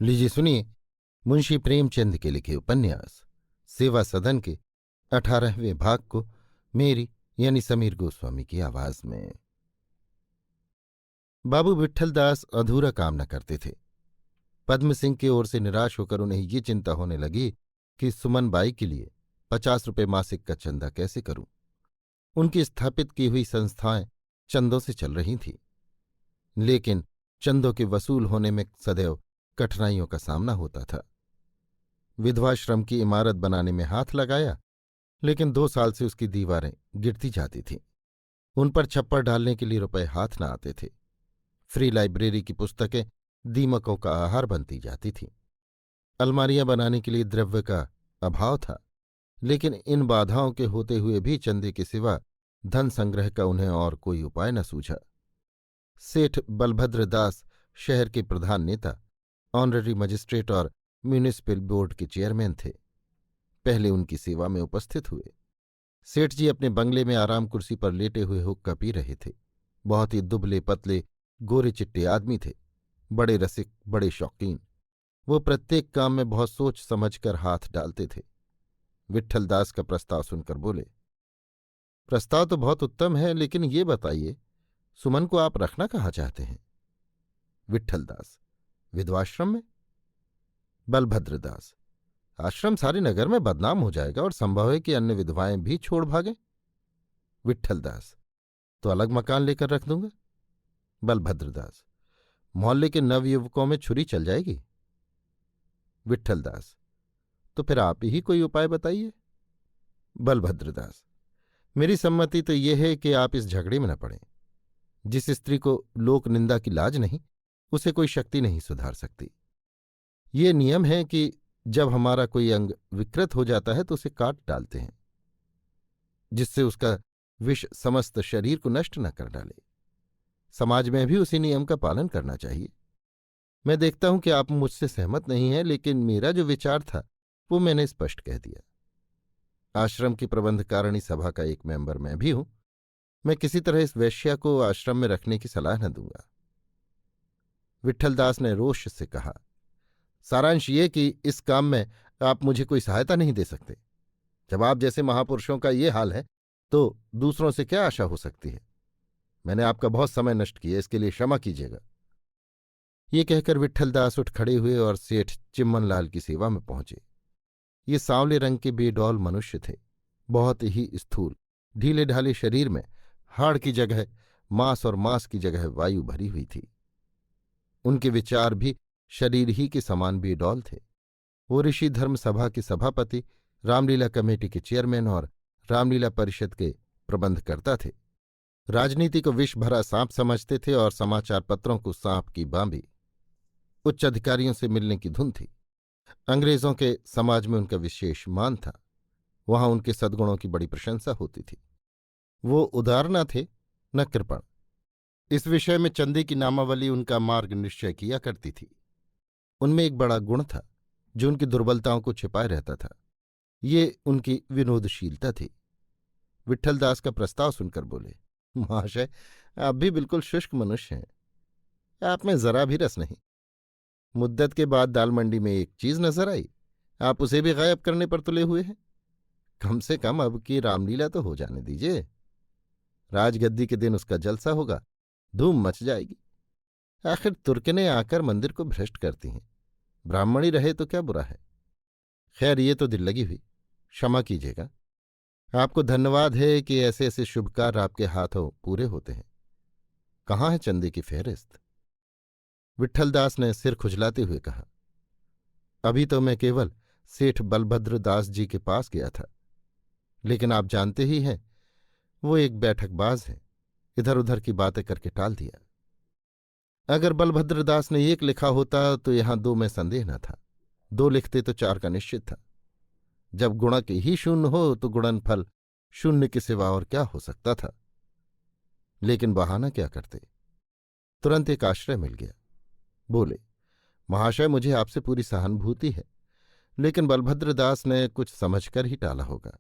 लीजिए सुनिए मुंशी प्रेमचंद के लिखे उपन्यास सेवा सदन के 18वें भाग को मेरी यानी समीर गोस्वामी की आवाज में। बाबू विट्ठलदास अधूरा काम न करते थे। पद्म सिंह की ओर से निराश होकर उन्हें ये चिंता होने लगी कि सुमन बाई के लिए 50 रुपये मासिक का चंदा कैसे करूं। उनकी स्थापित की हुई संस्थाएं चंदों से चल रही थीं, लेकिन चंदों के वसूल होने में सदैव कठिनाइयों का सामना होता था। विधवाश्रम की इमारत बनाने में हाथ लगाया, लेकिन 2 साल से उसकी दीवारें गिरती जाती थीं। उन पर छप्पर डालने के लिए रुपए हाथ न आते थे। फ्री लाइब्रेरी की पुस्तकें दीमकों का आहार बनती जाती थीं। अलमारियां बनाने के लिए द्रव्य का अभाव था, लेकिन इन बाधाओं के होते हुए भी चंदे के सिवा धन संग्रह का उन्हें और कोई उपाय न सूझा। सेठ बलभद्र दास शहर के प्रधान नेता, ऑनररी मजिस्ट्रेट और म्यूनिसिपल बोर्ड के चेयरमैन थे। पहले उनकी सेवा में उपस्थित हुए। सेठ जी अपने बंगले में आराम कुर्सी पर लेटे हुए हुक्का पी रहे थे। बहुत ही दुबले पतले गोरे चिट्टे आदमी थे, बड़े रसिक, बड़े शौकीन। वो प्रत्येक काम में बहुत सोच समझकर हाथ डालते थे। विट्ठलदास का प्रस्ताव सुनकर बोले, प्रस्ताव तो बहुत उत्तम है, लेकिन ये बताइए सुमन को आप रखना कहाँ चाहते हैं? विट्ठलदास, विधवाश्रम में। बलभद्रदास, आश्रम सारे नगर में बदनाम हो जाएगा और संभव है कि अन्य विधवाएं भी छोड़ भागें। विट्ठलदास, तो अलग मकान लेकर रख दूंगा। बलभद्रदास, मोहल्ले के नवयुवकों में छुरी चल जाएगी। विट्ठलदास, तो फिर आप ही कोई उपाय बताइए। बलभद्रदास, मेरी सम्मति तो यह है कि आप इस झगड़े में न पड़ें। जिस स्त्री को लोक निंदा की लाज नहीं, उसे कोई शक्ति नहीं सुधार सकती। ये नियम है कि जब हमारा कोई अंग विकृत हो जाता है तो उसे काट डालते हैं, जिससे उसका विष समस्त शरीर को नष्ट न कर डाले। समाज में भी उसी नियम का पालन करना चाहिए। मैं देखता हूं कि आप मुझसे सहमत नहीं हैं, लेकिन मेरा जो विचार था वो मैंने स्पष्ट कह दिया। आश्रम की प्रबंधकारिणी सभा का एक मेंबर मैं भी हूं। मैं किसी तरह इस वेश्या को आश्रम में रखने की सलाह न दूंगा। विट्ठलदास ने रोष से कहा, सारांश ये कि इस काम में आप मुझे कोई सहायता नहीं दे सकते। जब आप जैसे महापुरुषों का ये हाल है तो दूसरों से क्या आशा हो सकती है? मैंने आपका बहुत समय नष्ट किया, इसके लिए क्षमा कीजिएगा। ये कहकर विट्ठलदास उठ खड़े हुए और सेठ चिम्मनलाल की सेवा में पहुंचे। ये सांवले रंग के बेडौल मनुष्य थे, बहुत ही स्थूल, ढीले ढाले शरीर में हाड़ की जगह मांस और मांस की जगह वायु भरी हुई थी। उनके विचार भी शरीर ही के समान बेडौल थे। वो ऋषि धर्म सभा के सभापति, रामलीला कमेटी के चेयरमैन और रामलीला परिषद के प्रबंधकर्ता थे। राजनीति को विष भरा सांप समझते थे और समाचार पत्रों को सांप की बांभी। उच्च अधिकारियों से मिलने की धुन थी। अंग्रेजों के समाज में उनका विशेष मान था। वहां उनके सद्गुणों की बड़ी प्रशंसा होती थी। वो उदार न थे न कृपण। इस विषय में चंदे की नामावली उनका मार्ग निश्चय किया करती थी। उनमें एक बड़ा गुण था जो उनकी दुर्बलताओं को छिपाए रहता था। ये उनकी विनोदशीलता थी। विट्ठलदास का प्रस्ताव सुनकर बोले, महाशय, आप भी बिल्कुल शुष्क मनुष्य हैं। आप में जरा भी रस नहीं। मुद्दत के बाद दाल मंडी में एक चीज नजर आई, आप उसे भी गायब करने पर तुले हुए हैं। कम से कम अब की रामलीला तो हो जाने दीजिए। राजगद्दी के दिन उसका जलसा होगा, धूम मच जाएगी। आखिर तुर्कने आकर मंदिर को भ्रष्ट करती हैं। ब्राह्मणी रहे तो क्या बुरा है। खैर, ये तो दिल लगी हुई, क्षमा कीजिएगा। आपको धन्यवाद है कि ऐसे ऐसे शुभ कार्य आपके हाथों पूरे होते हैं। कहाँ है चंदे की फेहरिस्त? विट्ठलदास ने सिर खुजलाते हुए कहा, अभी तो मैं केवल सेठ बलभद्र दास जी के पास गया था, लेकिन आप जानते ही हैं वो एक बैठकबाज है। इधर उधर की बातें करके टाल दिया। अगर बलभद्र दास ने एक लिखा होता तो यहां 2 में संदेह न था। 2 लिखते तो 4 का निश्चित था। जब गुणक ही शून्य हो तो गुणनफल शून्य के सिवा और क्या हो सकता था। लेकिन बहाना क्या करते। तुरंत एक आश्रय मिल गया। बोले, महाशय, मुझे आपसे पूरी सहानुभूति है, लेकिन बलभद्र दास ने कुछ समझकर ही टाला होगा।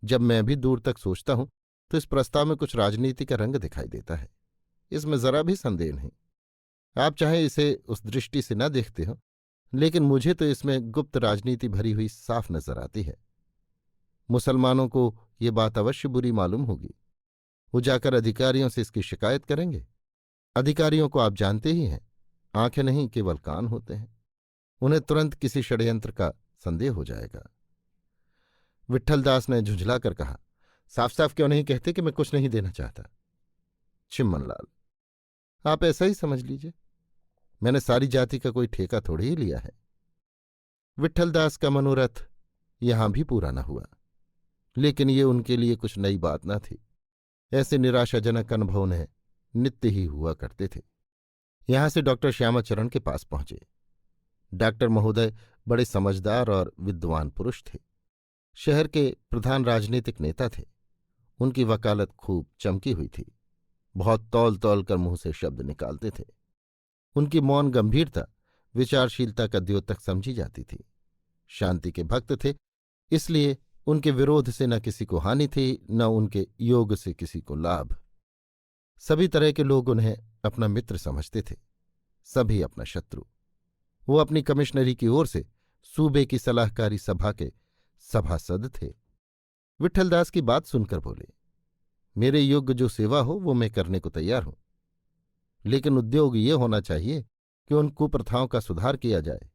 जब मैं भी दूर तक सोचता हूं तो इस प्रस्ताव में कुछ राजनीति का रंग दिखाई देता है। इसमें जरा भी संदेह नहीं। आप चाहे इसे उस दृष्टि से न देखते हो, लेकिन मुझे तो इसमें गुप्त राजनीति भरी हुई साफ नजर आती है। मुसलमानों को ये बात अवश्य बुरी मालूम होगी। वो जाकर अधिकारियों से इसकी शिकायत करेंगे। अधिकारियों को आप जानते ही हैं, आंखें नहीं केवल कान होते हैं। उन्हें तुरंत किसी षड्यंत्र का संदेह हो जाएगा। विट्ठलदास ने झुंझलाकर कहा, साफ साफ क्यों नहीं कहते कि मैं कुछ नहीं देना चाहता? चिम्मनलाल, आप ऐसा ही समझ लीजिए। मैंने सारी जाति का कोई ठेका थोड़ी ही लिया है। विट्ठलदास का मनोरथ यहां भी पूरा न हुआ, लेकिन ये उनके लिए कुछ नई बात न थी। ऐसे निराशाजनक अनुभव उन्हें नित्य ही हुआ करते थे। यहां से डॉक्टर श्यामाचरण के पास पहुंचे। डॉक्टर महोदय बड़े समझदार और विद्वान पुरुष थे। शहर के प्रधान राजनीतिक नेता थे। उनकी वकालत खूब चमकी हुई थी। बहुत तौल तौल कर मुंह से शब्द निकालते थे। उनकी मौन गंभीरता विचारशीलता का द्योतक समझी जाती थी। शांति के भक्त थे, इसलिए उनके विरोध से न किसी को हानि थी, न उनके योग से किसी को लाभ। सभी तरह के लोग उन्हें अपना मित्र समझते थे, सभी अपना शत्रु। वो अपनी कमिश्नरी की ओर से सूबे की सलाहकारी सभा के सभासद थे। विट्ठलदास की बात सुनकर बोले, मेरे योग्य जो सेवा हो वो मैं करने को तैयार हूं, लेकिन उद्योग ये होना चाहिए कि उन कुप्रथाओं का सुधार किया जाए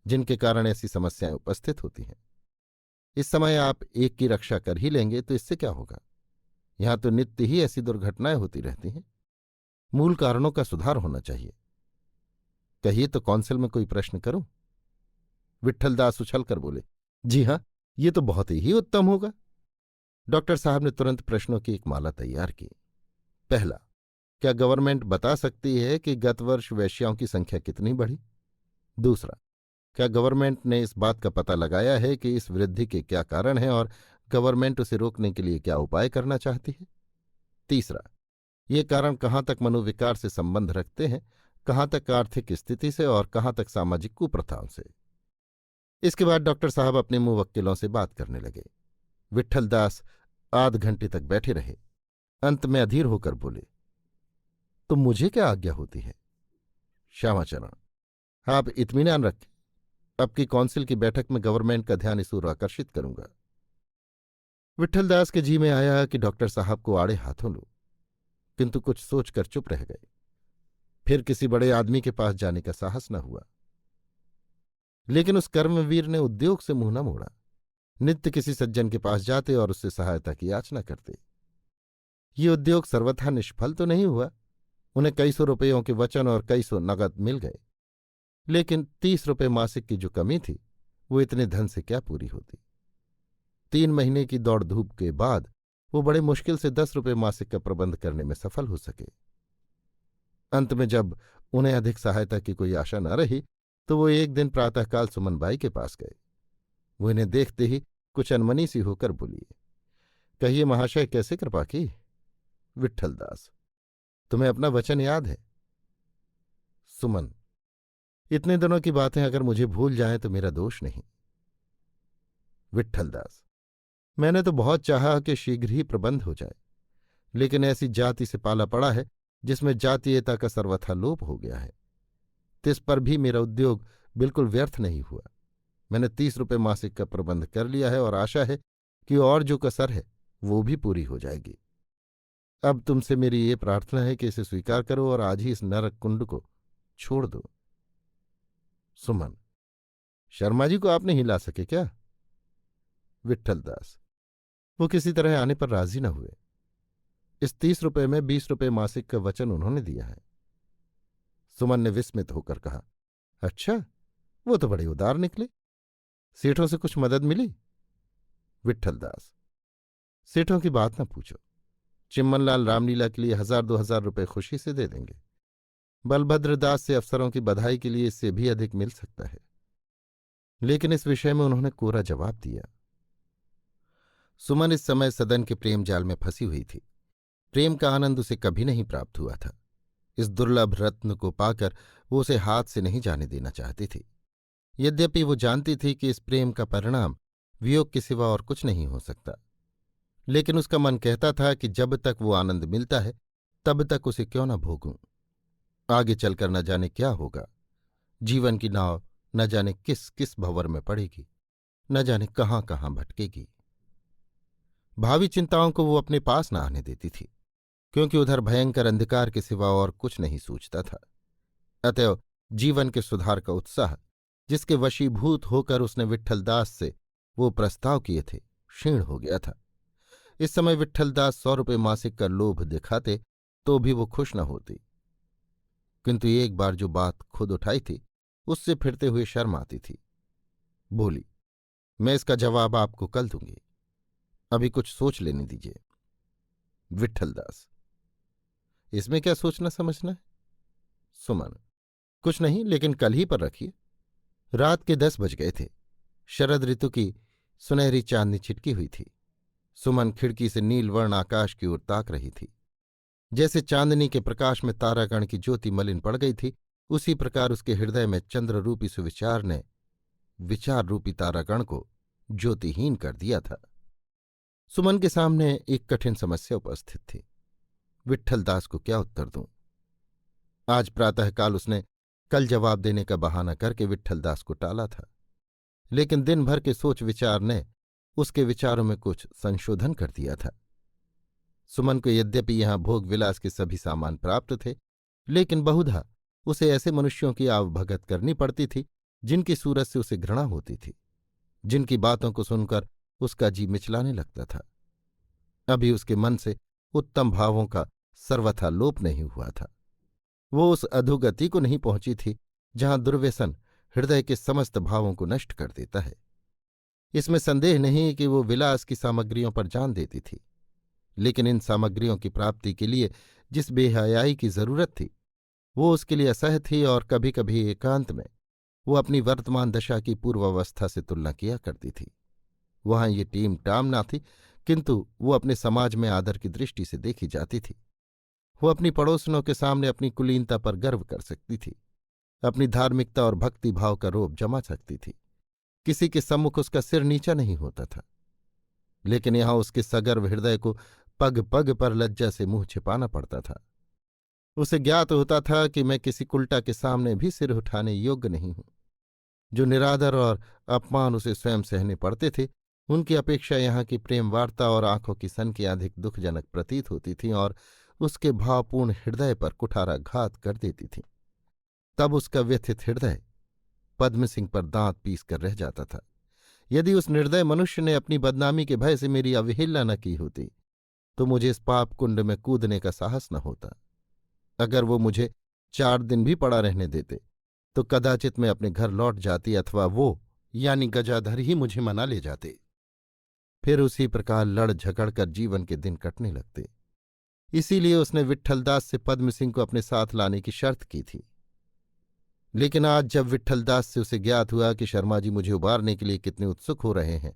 जिनके कारण ऐसी समस्याएं उपस्थित होती हैं। इस समय आप एक की रक्षा कर ही लेंगे तो इससे क्या होगा? यहां तो नित्य ही ऐसी दुर्घटनाएं होती रहती हैं। मूल कारणों का सुधार होना चाहिए। कहिए तो कौंसिल में कोई प्रश्न करूं? विट्ठलदास उछलकर बोले, जी हां, ये तो बहुत ही उत्तम होगा। डॉक्टर साहब ने तुरंत प्रश्नों की एक माला तैयार की। पहला, क्या गवर्नमेंट बता सकती है कि गत वर्ष वेश्याओं की संख्या कितनी बढ़ी? दूसरा, क्या गवर्नमेंट ने इस बात का पता लगाया है कि इस वृद्धि के क्या कारण हैं और गवर्नमेंट उसे रोकने के लिए क्या उपाय करना चाहती है? तीसरा, ये कारण कहाँ तक मनोविकार से संबंध रखते हैं, कहाँ तक आर्थिक स्थिति से और कहाँ तक सामाजिक कुप्रथाओं से? इसके बाद डॉक्टर साहब अपने मुवक्किलों से बात करने लगे। विट्ठलदास आध घंटे तक बैठे रहे। अंत में अधीर होकर बोले, तो मुझे क्या आज्ञा होती है? श्यामाचरण, आप इत्मीनान रखें, अब की कौंसिल की बैठक में गवर्नमेंट का ध्यान इस ओर आकर्षित करूंगा। विट्ठलदास के जी में आया कि डॉक्टर साहब को आड़े हाथों लूं, किंतु कुछ सोचकर चुप रह गए। फिर किसी बड़े आदमी के पास जाने का साहस न हुआ। लेकिन उस कर्मवीर ने उद्योग से मुंह न मोड़ा। नित्य किसी सज्जन के पास जाते और उससे सहायता की याचना करते। ये उद्योग सर्वथा निष्फल तो नहीं हुआ। उन्हें कई सौ रुपयों के वचन और कई सौ नगद मिल गए, लेकिन 30 रुपये मासिक की जो कमी थी वो इतने धन से क्या पूरी होती? 3 महीने की दौड़ धूप के बाद वो बड़े मुश्किल से 10 रुपये मासिक का प्रबंध करने में सफल हो सके। अंत में जब उन्हें अधिक सहायता की कोई आशा न रही तो वो एक दिन प्रातःकाल सुमनबाई के पास गए। वो इन्हें देखते ही कुछ अनमनी सी होकर बोली, कहिए महाशय, कैसे कृपा की? विट्ठलदास, तुम्हें अपना वचन याद है? सुमन, इतने दिनों की बातें अगर मुझे भूल जाएं तो मेरा दोष नहीं। विट्ठलदास, मैंने तो बहुत चाहा कि शीघ्र ही प्रबंध हो जाए, लेकिन ऐसी जाति से पाला पड़ा है जिसमें जातीयता का सर्वथा लोप हो गया है। तिस पर भी मेरा उद्योग बिल्कुल व्यर्थ नहीं हुआ। मैंने 30 रुपये मासिक का प्रबंध कर लिया है और आशा है कि और जो कसर है वो भी पूरी हो जाएगी। अब तुमसे मेरी ये प्रार्थना है कि इसे स्वीकार करो और आज ही इस नरक कुंड को छोड़ दो। सुमन, शर्मा जी को आप नहीं ला सके क्या? विट्ठलदास, वो किसी तरह आने पर राजी न हुए। इस 30 रुपये में 20 रुपये मासिक का वचन उन्होंने दिया है। सुमन ने विस्मित होकर कहा, अच्छा, वो तो बड़े उदार निकले। सेठों से कुछ मदद मिली? विट्ठलदास, सेठों की बात न पूछो। चिम्मनलाल रामलीला के लिए 1000-2000 रुपये खुशी से दे देंगे। बलभद्रदास से अफसरों की बधाई के लिए इससे भी अधिक मिल सकता है। लेकिन इस विषय में उन्होंने कोरा जवाब दिया। सुमन इस समय सदन के प्रेम जाल में फंसी हुई थी। प्रेम का आनंद उसे कभी नहीं प्राप्त हुआ था। इस दुर्लभ रत्न को पाकर वो उसे हाथ से नहीं जाने देना चाहती थी। यद्यपि वो जानती थी कि इस प्रेम का परिणाम वियोग के सिवा और कुछ नहीं हो सकता, लेकिन उसका मन कहता था कि जब तक वो आनंद मिलता है तब तक उसे क्यों न भोगूं। आगे चलकर न जाने क्या होगा। जीवन की नाव न जाने किस किस भंवर में पड़ेगी, न जाने कहाँ कहाँ भटकेगी। भावी चिंताओं को वो अपने पास न आने देती थी, क्योंकि उधर भयंकर अंधकार के सिवा और कुछ नहीं सूझता था। अतएव जीवन के सुधार का उत्साह, जिसके वशीभूत होकर उसने विट्ठलदास से वो प्रस्ताव किए थे, क्षीण हो गया था। इस समय विट्ठलदास 100 रुपये मासिक का लोभ दिखाते तो भी वो खुश न होती, किंतु एक बार जो बात खुद उठाई थी उससे फिरते हुए शर्म आती थी। बोली, मैं इसका जवाब आपको कल दूंगी, अभी कुछ सोच लेने दीजिए। विट्ठलदास, इसमें क्या सोचना समझना है? सुमन, कुछ नहीं, लेकिन कल ही पर रखिए। रात के 10 बज गए थे। शरद ऋतु की सुनहरी चांदनी छिटकी हुई थी। सुमन खिड़की से नीलवर्ण आकाश की ओर ताक रही थी। जैसे चांदनी के प्रकाश में तारागण की ज्योति मलिन पड़ गई थी, उसी प्रकार उसके हृदय में चंद्ररूपी सुविचार ने विचार रूपी तारागण को ज्योतिहीन कर दिया था। सुमन के सामने एक कठिन समस्या उपस्थित थी। विट्ठलदास को क्या उत्तर दूं? आज प्रातःकाल उसने कल जवाब देने का बहाना करके विट्ठलदास को टाला था, लेकिन दिन भर के सोच विचार ने उसके विचारों में कुछ संशोधन कर दिया था। सुमन को यद्यपि यहां भोग विलास के सभी सामान प्राप्त थे, लेकिन बहुधा उसे ऐसे मनुष्यों की आवभगत करनी पड़ती थी जिनकी सूरत से उसे घृणा होती थी, जिनकी बातों को सुनकर उसका जी मिचलाने लगता था। अभी उसके मन से उत्तम भावों का सर्वथा लोप नहीं हुआ था। वो उस अधोगति को नहीं पहुंची थी जहां दुर्व्यसन हृदय के समस्त भावों को नष्ट कर देता है। इसमें संदेह नहीं कि वो विलास की सामग्रियों पर जान देती थी, लेकिन इन सामग्रियों की प्राप्ति के लिए जिस बेहयाई की जरूरत थी वो उसके लिए असह्य थी, और कभी कभी एकांत में वो अपनी वर्तमान दशा की पूर्वावस्था से तुलना किया करती थी। वहां ये टीम टाम ना थी, किंतु वो अपने समाज में आदर की दृष्टि से देखी जाती थी। वो अपनी पड़ोसनों के सामने अपनी कुलीनता पर गर्व कर सकती थी, अपनी धार्मिकता और भक्ति भाव का रोब जमा सकती थी। किसी के सम्मुख उसका सिर नीचा नहीं होता था, लेकिन यहां उसके सगर्व हृदय को पग पग पर लज्जा से मुंह छिपाना पड़ता था। उसे ज्ञात होता था कि मैं किसी कुल्टा के सामने भी सिर उठाने योग्य नहीं हूं। जो निरादर और अपमान उसे स्वयं सहने पड़ते थे, उनकी अपेक्षा यहाँ की प्रेम वार्ता और आंखों की सनकें अधिक दुखजनक प्रतीत होती थीं और उसके भावपूर्ण हृदय पर कुठाराघात कर देती थीं। तब उसका व्यथित हृदय पद्म सिंह पर दांत पीस कर रह जाता था। यदि उस निर्दय मनुष्य ने अपनी बदनामी के भय से मेरी अवहेलना न की होती तो मुझे इस पाप कुंड में कूदने का साहस न होता। अगर वो मुझे 4 दिन भी पड़ा रहने देते तो कदाचित मैं अपने घर लौट जाती, अथवा वो यानी गजाधर ही मुझे मना ले जाते। फिर उसी प्रकार लड़ झगड़ कर जीवन के दिन कटने लगते। इसीलिए उसने विट्ठलदास से पद्म सिंह को अपने साथ लाने की शर्त की थी। लेकिन आज जब विट्ठलदास से उसे ज्ञात हुआ कि शर्मा जी मुझे उबारने के लिए कितने उत्सुक हो रहे हैं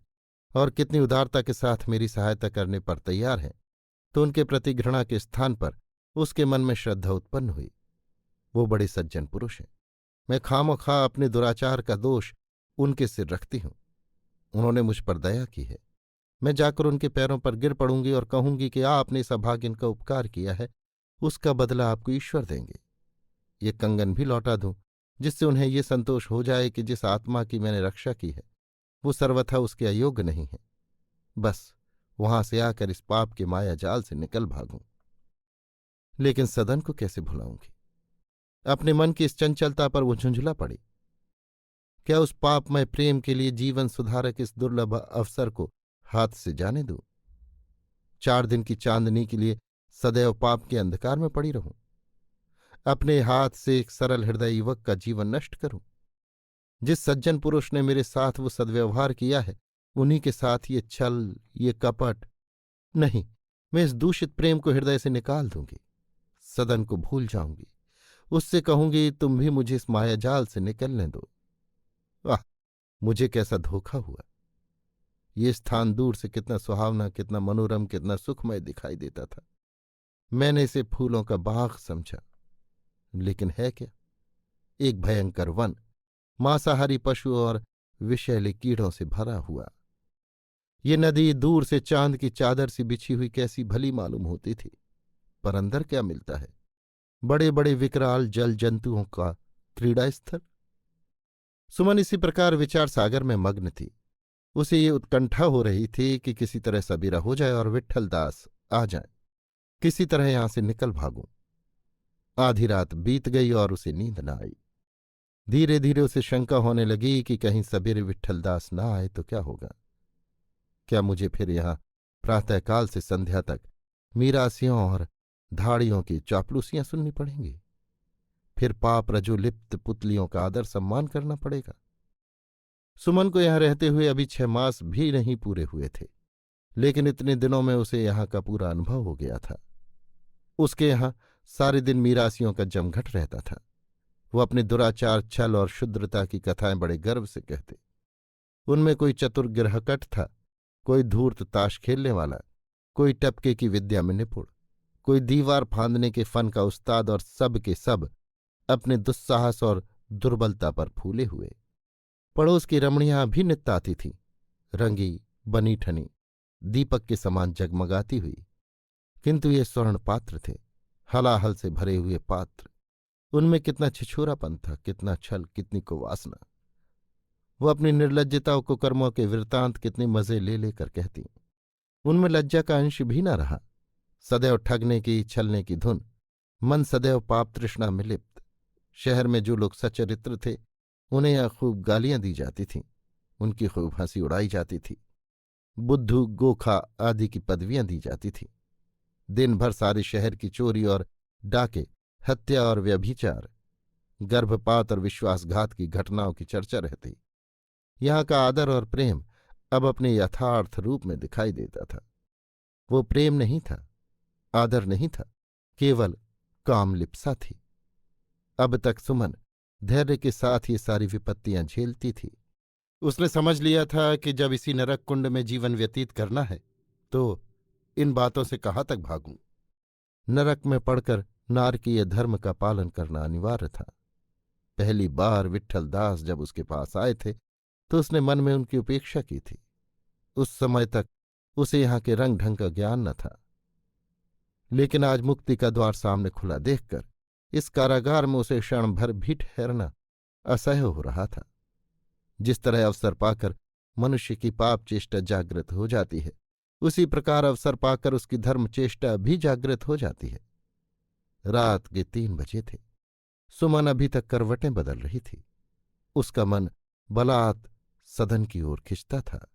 और कितनी उदारता के साथ मेरी सहायता करने पर तैयार हैं, तो उनके प्रति घृणा के स्थान पर उसके मन में श्रद्धा उत्पन्न हुई। वो बड़े सज्जन पुरुष हैं। मैं खामोखा अपने दुराचार का दोष उनके सिर रखती हूं। उन्होंने मुझ पर दया की है। मैं जाकर उनके पैरों पर गिर पड़ूंगी और कहूंगी कि आपने इस अभागिन का उपकार किया है, उसका बदला आपको ईश्वर देंगे। ये कंगन भी लौटा दूं, जिससे उन्हें ये संतोष हो जाए कि जिस आत्मा की मैंने रक्षा की है वो सर्वथा उसके अयोग्य नहीं है। बस वहां से आकर इस पाप के माया जाल से निकल भागूं। लेकिन सदन को कैसे भुलाऊंगी? अपने मन की इस चंचलता पर वो झुंझुला पड़ी। क्या उस पापमय प्रेम के लिए जीवन सुधारक इस दुर्लभ अवसर को हाथ से जाने दूं? 4 दिन की चांदनी के लिए सदैव पाप के अंधकार में पड़ी रहूं? अपने हाथ से एक सरल हृदय युवक का जीवन नष्ट करूं? जिस सज्जन पुरुष ने मेरे साथ वो सद्व्यवहार किया है, उन्हीं के साथ ये छल, ये कपट? नहीं, मैं इस दूषित प्रेम को हृदय से निकाल दूंगी। सदन को भूल जाऊंगी। उससे कहूंगी, तुम भी मुझे इस मायाजाल से निकलने दो। वाह, मुझे कैसा धोखा हुआ! ये स्थान दूर से कितना सुहावना, कितना मनोरम, कितना सुखमय दिखाई देता था। मैंने इसे फूलों का बाग समझा, लेकिन है क्या? एक भयंकर वन, मांसाहारी पशु और विषैले कीड़ों से भरा हुआ। ये नदी दूर से चांद की चादर सी बिछी हुई कैसी भली मालूम होती थी, पर अंदर क्या मिलता है? बड़े बड़े विकराल जल जंतुओं का क्रीड़ा स्थल। सुमन इसी प्रकार विचार सागर में मग्न थी। उसे ये उत्कंठा हो रही थी कि किसी तरह सबेरा हो जाए और विट्ठल दास आ जाए, किसी तरह यहां से निकल भागूं। आधी रात बीत गई और उसे नींद न आई। धीरे धीरे उसे शंका होने लगी कि कहीं सवेरे विट्ठल दास न आए तो क्या होगा। क्या मुझे फिर यहां प्रातःकाल से संध्या तक मीरासियों और धाड़ियों की चापलूसियां सुननी पड़ेंगी? फिर पाप रजोलिप्त पुतलियों का आदर सम्मान करना पड़ेगा। सुमन को यहां रहते हुए अभी 6 मास भी नहीं पूरे हुए थे, लेकिन इतने दिनों में उसे यहां का पूरा अनुभव हो गया था। उसके यहां सारे दिन मीरासियों का जमघट रहता था। वो अपने दुराचार, छल और शुद्रता की कथाएं बड़े गर्व से कहते। उनमें कोई चतुर गिरहकट था, कोई धूर्त ताश खेलने वाला, कोई टपके की विद्या में निपुण, कोई दीवार फांदने के फन का उस्ताद, और सब के सब अपने दुस्साहस और दुर्बलता पर फूले हुए। पड़ोस की रमणियां भी नित्य आती थीं, रंगी बनी ठनी, दीपक के समान जगमगाती हुई। किंतु ये स्वर्ण पात्र थे, हलाहल से भरे हुए पात्र। उनमें कितना छिछोरापन था, कितना छल, कितनी कुवासना। वो अपनी निर्लज्जता और कुकर्मों के वृत्तांत कितने मजे ले लेकर कहती। उनमें लज्जा का अंश भी न रहा। सदैव ठगने की, छलने की धुन, मन सदैव पाप तृष्णा में लिप्त। शहर में जो लोग सच्चरित्र थे उन्हें यहां खूब गालियां दी जाती थीं, उनकी खूब हंसी उड़ाई जाती थी। बुद्धू, गोखा आदि की पदवियां दी जाती थीं। दिन भर सारे शहर की चोरी और डाके, हत्या और व्यभिचार, गर्भपात और विश्वासघात की घटनाओं की चर्चा रहती। यहाँ का आदर और प्रेम अब अपने यथार्थ रूप में दिखाई देता था। वो प्रेम नहीं था, आदर नहीं था, केवल कामलिप्सा थी। अब तक सुमन धैर्य के साथ ये सारी विपत्तियां झेलती थी। उसने समझ लिया था कि जब इसी नरक कुंड में जीवन व्यतीत करना है तो इन बातों से कहाँ तक भागूं। नरक में पड़कर नारकीय धर्म का पालन करना अनिवार्य था। पहली बार विट्ठल दास जब उसके पास आए थे तो उसने मन में उनकी उपेक्षा की थी। उस समय तक उसे यहाँ के रंग ढंग का ज्ञान न था, लेकिन आज मुक्ति का द्वार सामने खुला देखकर इस कारागार में उसे क्षण भर भी ठहरना असह्य हो रहा था। जिस तरह अवसर पाकर मनुष्य की पाप चेष्टा जागृत हो जाती है, उसी प्रकार अवसर पाकर उसकी धर्म चेष्टा भी जागृत हो जाती है। रात के 3 बजे थे। सुमन अभी तक करवटें बदल रही थी। उसका मन बलात् सदन की ओर खिंचता था।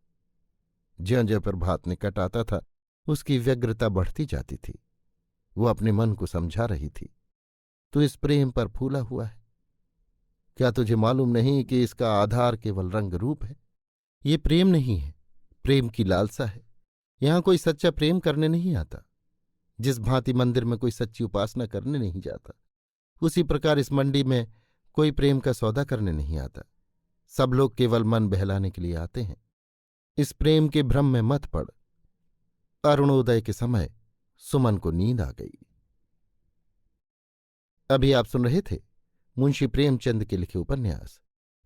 ज्यों-ज्यों प्रभात निकट आता था उसकी व्यग्रता बढ़ती जाती थी। वो अपने मन को समझा रही थी, तू इस प्रेम पर फूला हुआ है। क्या तुझे मालूम नहीं कि इसका आधार केवल रंग रूप है? ये प्रेम नहीं है, प्रेम की लालसा है। यहां कोई सच्चा प्रेम करने नहीं आता। जिस भांति मंदिर में कोई सच्ची उपासना करने नहीं जाता, उसी प्रकार इस मंडी में कोई प्रेम का सौदा करने नहीं आता। सब लोग केवल मन बहलाने के लिए आते हैं। इस प्रेम के भ्रम में मत पड़। अरुणोदय के समय सुमन को नींद आ गई। अभी आप सुन रहे थे मुंशी प्रेमचंद के लिखे उपन्यास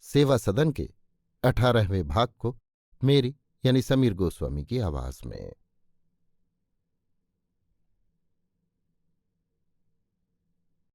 सेवा सदन के 18वें भाग को मेरी यानी समीर गोस्वामी की आवाज में।